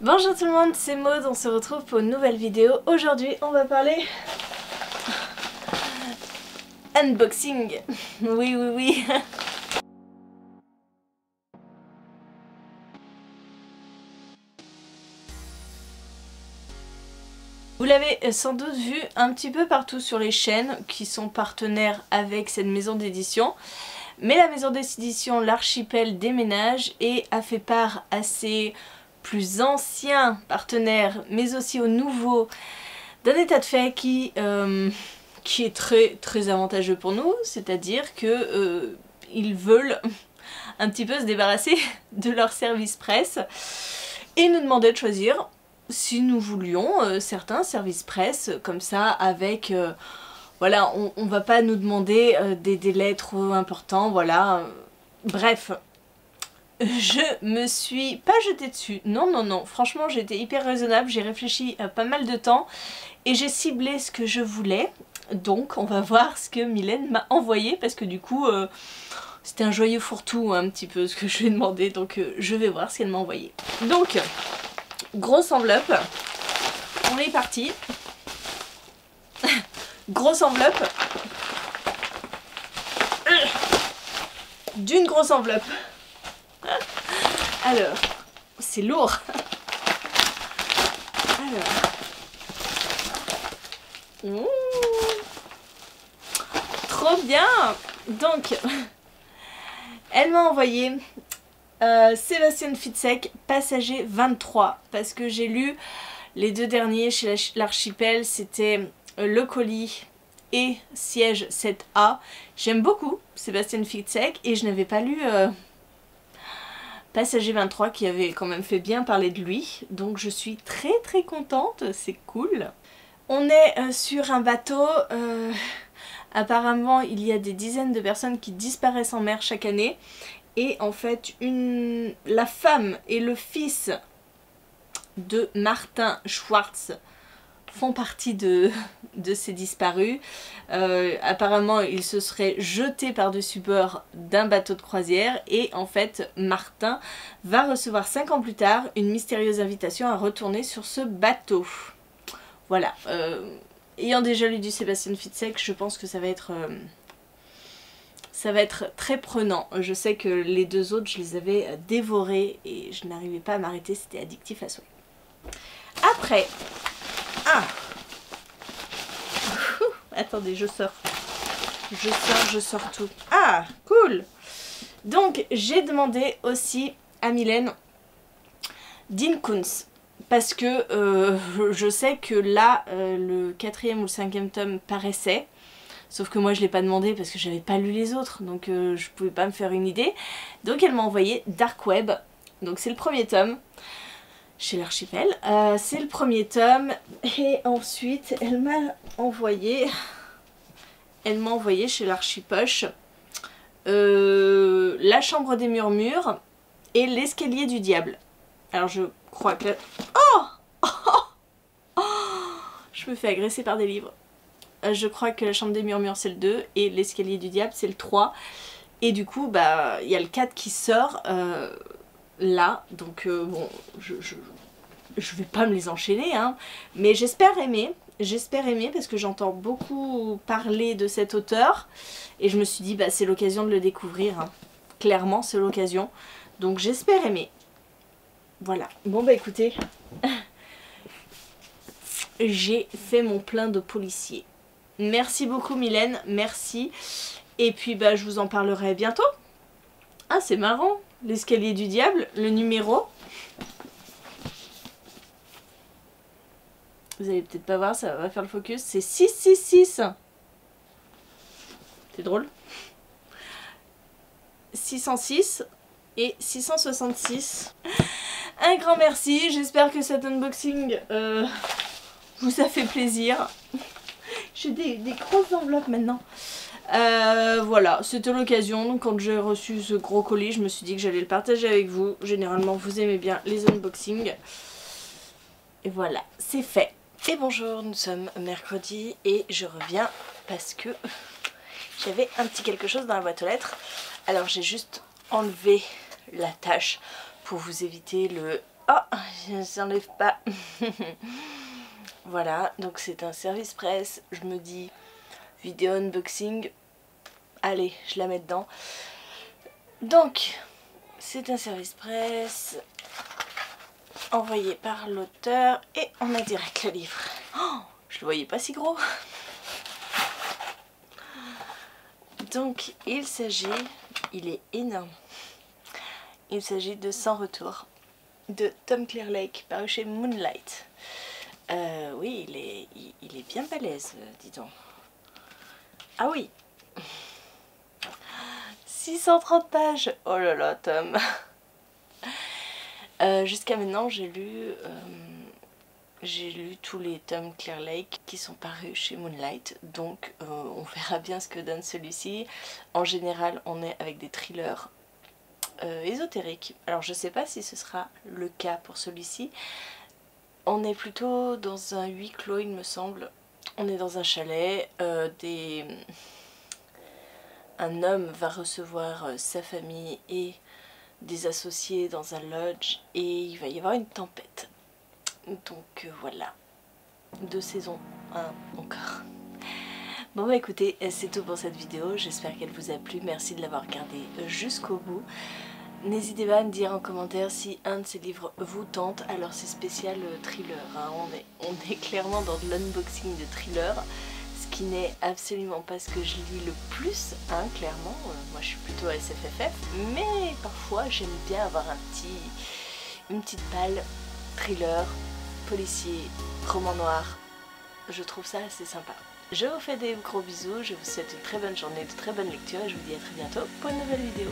Bonjour tout le monde, c'est Maud, on se retrouve pour une nouvelle vidéo. Aujourd'hui on va parler unboxing. Oui. Vous l'avez sans doute vu un petit peu partout sur les chaînes qui sont partenaires avec cette maison d'édition. Mais la maison d'édition L'Archipel déménage et a fait part à ses plus anciens partenaires, mais aussi aux nouveaux, d'un état de fait qui est très avantageux pour nous, c'est-à-dire que ils veulent un petit peu se débarrasser de leur service presse et nous demandaient de choisir si nous voulions certains services presse comme ça avec... voilà, on va pas nous demander des délais trop importants, voilà. Bref, je me suis pas jetée dessus. Non, franchement j'ai été hyper raisonnable, j'ai réfléchi pas mal de temps et j'ai ciblé ce que je voulais. Donc on va voir ce que Mylène m'a envoyé parce que du coup c'était un joyeux fourre-tout un petit peu ce que je lui ai demandé, donc je vais voir ce qu'elle m'a envoyé. Donc, grosse enveloppe, on est parti. Grosse enveloppe. D'une grosse enveloppe. Alors, c'est lourd. Alors. Trop bien. Donc, elle m'a envoyé Sébastien Fitzek, Passager 23. Parce que j'ai lu les deux derniers chez l'Archipel, c'était Le Colis et Siège 7A. J'aime beaucoup Sébastien Fitzek et je n'avais pas lu Passager 23 qui avait quand même fait bien parler de lui. Donc je suis très contente, c'est cool. On est sur un bateau, apparemment il y a des dizaines de personnes qui disparaissent en mer chaque année. Et en fait la femme et le fils de Martin Schwartz font partie de ces disparus. Apparemment ils se seraient jetés par-dessus bord d'un bateau de croisière et en fait Martin va recevoir 5 ans plus tard une mystérieuse invitation à retourner sur ce bateau. Voilà, ayant déjà lu du Sébastien Fitzek, je pense que ça va être très prenant. Je sais que les deux autres je les avais dévorés et je n'arrivais pas à m'arrêter, c'était addictif à souhait. Après, attendez, je sors tout. Ah, cool. Donc, j'ai demandé aussi à Mylène Dean Koontz. Parce que je sais que là, le 4e ou le 5e tome paraissait. Sauf que moi, je ne l'ai pas demandé parce que j'avais pas lu les autres. Donc, je pouvais pas me faire une idée. Donc, elle m'a envoyé Dark Web. Donc, c'est le premier tome. Chez l'Archipel, c'est le premier tome et ensuite elle m'a envoyé chez l'Archipoche La Chambre des Murmures et L'Escalier du Diable. Alors je crois que... Je me fais agresser par des livres. Je crois que La Chambre des Murmures c'est le 2 et L'Escalier du Diable c'est le 3 et du coup bah il y a le 4 qui sort là, donc bon, je vais pas me les enchaîner, hein, mais j'espère aimer parce que j'entends beaucoup parler de cet auteur, et je me suis dit, bah c'est l'occasion de le découvrir, hein. Clairement c'est l'occasion, donc j'espère aimer. Voilà, bon bah écoutez, j'ai fait mon plein de policiers. Merci beaucoup Mylène, merci, et puis bah je vous en parlerai bientôt. Ah c'est marrant, L'Escalier du Diable, le numéro. Vous allez peut-être pas voir, ça va faire le focus. C'est 666. C'est drôle. 606 et 666. Un grand merci. J'espère que cet unboxing vous a fait plaisir. J'ai des grosses enveloppes maintenant. Voilà, c'était l'occasion. Donc quand j'ai reçu ce gros colis, je me suis dit que j'allais le partager avec vous. Généralement, vous aimez bien les unboxings. Et voilà, c'est fait. Et bonjour, nous sommes mercredi et je reviens parce que j'avais un petit quelque chose dans la boîte aux lettres. Alors j'ai juste enlevé la tâche pour vous éviter le Oh, je ne s'enlève pas. Voilà, donc c'est un service presse. Je me dis, vidéo unboxing, allez, je la mets dedans. Donc, c'est un service presse envoyé par l'auteur et on a direct le livre. Oh, je le voyais pas si gros. Donc, il est énorme. Il s'agit de Sans retour de Tom Clearlake, paru chez Moonlight. Oui, il est bien balèze, dis donc. Ah oui, 630 pages. Oh là là, Tom. Jusqu'à maintenant, j'ai lu tous les tomes Clearlake qui sont parus chez Moonlight. Donc, on verra bien ce que donne celui-ci. En général, on est avec des thrillers ésotériques. Alors, je sais pas si ce sera le cas pour celui-ci. On est plutôt dans un huis clos, il me semble. On est dans un chalet. Un homme va recevoir sa famille et des associés dans un lodge et il va y avoir une tempête. Donc voilà. 2 saisons 1 encore. Bon bah écoutez, c'est tout pour cette vidéo. J'espère qu'elle vous a plu. Merci de l'avoir regardée jusqu'au bout. N'hésitez pas à me dire en commentaire si un de ces livres vous tente. Alors c'est spécial thriller, hein. On est clairement dans de l'unboxing de thriller, ce qui n'est absolument pas ce que je lis le plus, hein, clairement. Moi je suis plutôt SFFF, mais parfois j'aime bien avoir une petite palle thriller, policier, roman noir. Je trouve ça assez sympa. Je vous fais des gros bisous, je vous souhaite une très bonne journée, de très bonnes lectures et je vous dis à très bientôt pour une nouvelle vidéo.